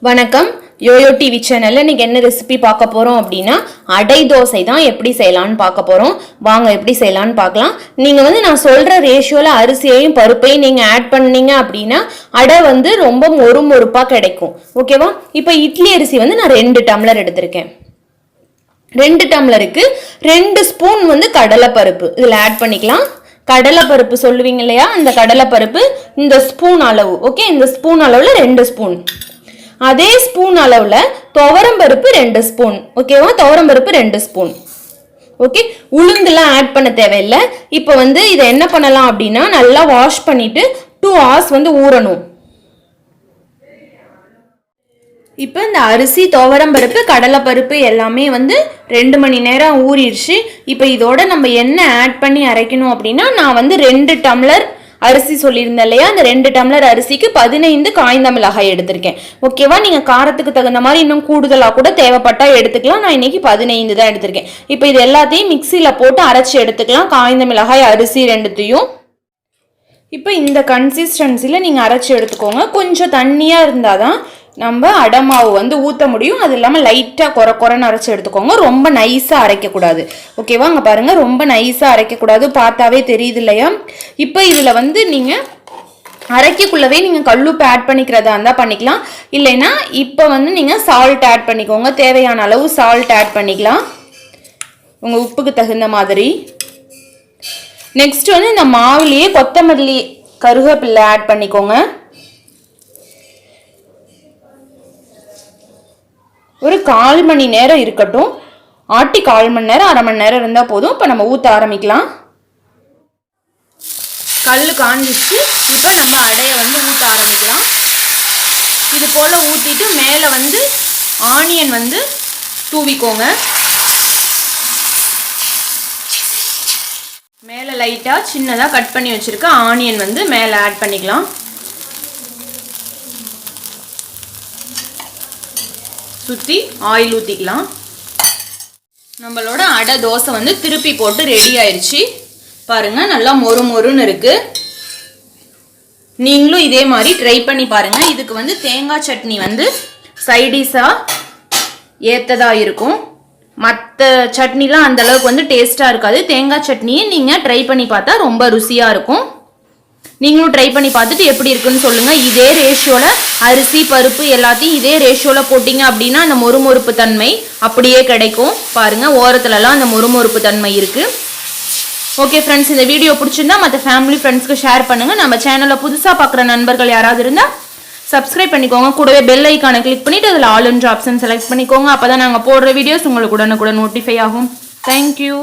வணக்கம் YoYo TV சேனல்ல இன்னைக்கு என்ன ரெசிபி பார்க்க போறோம் அப்படின்னா அடை தோசை தான் எப்படி செய்யலாம்னு பார்க்க போறோம். வாங்க எப்படி செய்யலாம்னு பார்க்கலாம். நீங்க நான் சொல்ற ரேஷியோல அரிசியையும் பருப்பையும் நீங்க ஆட் பண்ணீங்க அப்படின்னா அடை ரொம்ப மொறுமொறுப்பா கிடைக்கும். ஓகேவா? இப்போ இட்லி அரிசி நான் 2 டம்ளர் எடுத்திருக்கேன். 2 டம்ளருக்கு 2 ஸ்பூன் கடலை பருப்பு இதுல ஆட் பண்ணிக்கலாம். கடலை பருப்பு சொல்லுவீங்க இல்லையா, அந்த கடலை பருப்பு இந்த ஸ்பூன் அளவு. ஓகே, இந்த ஸ்பூன் அளவுல 2 ஸ்பூன். அதே ஸ்பூன் அளவுல துவரம் பருப்பு 2 ஸ்பூன். ஓகேவா? துவரம் பருப்பு 2 ஸ்பூன். ஓகே, உளுந்துலாம் ஆட் பண்ண தேவையில்லை. இப்போ இதை என்ன பண்ணலாம் அப்படின்னா நல்லா வாஷ் பண்ணிட்டு 2 hours ஊறணும். இப்போ இந்த அரிசி துவரம் பருப்பு கடலை பருப்பு எல்லாமே 2 மணி நேரம் ஊறிடுச்சு. இப்போ இதோட நம்ம என்ன ஆட் பண்ணி அரைக்கணும் அப்படின்னா நான் 2 டம்ளர் அரிசி சொல்லியிருந்தேன் இல்லையா, அந்த 2 டம்ளர் அரிசிக்கு 15 காய்ந்த மிளகாய் எடுத்திருக்கேன். ஓகேவா? நீங்கள் காரத்துக்கு தகுந்த மாதிரி இன்னும் கூடுதலாக கூட தேவைப்பட்டா எடுத்துக்கலாம். நான் இன்னைக்கு 15 தான் எடுத்திருக்கேன். இப்போ இது எல்லாத்தையும் மிக்சியில் போட்டு அரைச்சி எடுத்துக்கலாம். காய்ந்த மிளகாய் அரிசி 2த்தையும். இப்போ இந்த கன்சிஸ்டன்சியில் நீங்கள் அரைச்சி எடுத்துக்கோங்க. கொஞ்சம் தண்ணியாக இருந்தால் தான் நம்ம அடமாவு ஊற்ற முடியும். அது இல்லாமல் லைட்டாக குறைன்னு அரைச்சி எடுத்துக்கோங்க. ரொம்ப நைஸாக அரைக்கக்கூடாது. ஓகேவா? அங்கே பாருங்கள், ரொம்ப நைஸாக அரைக்கக்கூடாது. பார்த்தாவே தெரியுது இல்லையா? இப்போ இதில் நீங்கள் அரைக்கக்குள்ளவே நீங்கள் கல்லுப்பு ஆட் பண்ணிக்கிறதா இருந்தால் பண்ணிக்கலாம். இல்லைன்னா இப்போ நீங்கள் சால்ட் ஆட் பண்ணிக்கோங்க. தேவையான அளவு சால்ட் ஆட் பண்ணிக்கலாம், உங்கள் உப்புக்கு தகுந்த மாதிரி. நெக்ஸ்ட் இந்த மாவுலேயே கொத்தமல்லி கருவேப்பிலை ஆட் பண்ணிக்கோங்க. ஒரு 1/4 மணி நேரம் இருக்கட்டும். ஆட்டி 1/4 மணி நேரம் 1/2 மணி நேரம் இருந்தால் போதும். இப்போ நம்ம ஊற்ற ஆரம்பிக்கலாம். கல் காஞ்சிச்சு. இப்போ நம்ம அடையை ஊற்ற ஆரம்பிக்கலாம். இது போல் ஊற்றிட்டு மேலே ஆனியன் தூவிக்கோங்க. மேலே லைட்டாக சின்னதாக கட் பண்ணி வச்சுருக்க ஆனியன் மேலே ஆட் பண்ணிக்கலாம். சுற்றி ஆயில் ஊற்றிக்கலாம். நம்மளோட அடை தோசை திருப்பி போட்டு ரெடி ஆயிடுச்சு. பாருங்க, நல்லா மொறு மொறுன்னு இருக்கு. நீங்களும் இதே மாதிரி ட்ரை பண்ணி பாருங்க. இதுக்கு தேங்காய் சட்னி சைடிஷாக ஏற்றதாக இருக்கும். மற்ற சட்னிலாம் அந்த அளவுக்கு டேஸ்ட்டாக இருக்காது. தேங்காய் சட்னியை நீங்கள் ட்ரை பண்ணி பார்த்தா ரொம்ப ருசியாக இருக்கும். நீங்களும் ட்ரை பண்ணி பார்த்துட்டு எப்படி இருக்குன்னு சொல்லுங்கள். இதே ரேஷியோவில் அரிசி பருப்பு எல்லாத்தையும் இதே ரேஷியோவில் போட்டிங்க அப்படின்னா அந்த மொறுமொறுப்பு தன்மை அப்படியே கிடைக்கும். பாருங்கள், ஓரத்துலலாம் அந்த மொறுமொறுப்பு தன்மை இருக்குது. ஓகே ஃப்ரெண்ட்ஸ், இந்த வீடியோ பிடிச்சிருந்தா மற்ற ஃபேமிலி ஃப்ரெண்ட்ஸ்க்கு ஷேர் பண்ணுங்கள். நம்ம சேனலில் புதுசாக பார்க்குற நண்பர்கள் யாராவது இருந்தால் சப்ஸ்கிரைப் பண்ணிக்கோங்க. கூடவே பெல் ஐக்கானை கிளிக் பண்ணிவிட்டு அதில் ஆல் என்ற ஆப்ஷன் செலக்ட் பண்ணிக்கோங்க. அப்போ தான் நாங்கள் போடுற வீடியோஸ் உங்களுக்கு உடனுக்குடன் நோட்டிஃபை ஆகும். தேங்க்யூ.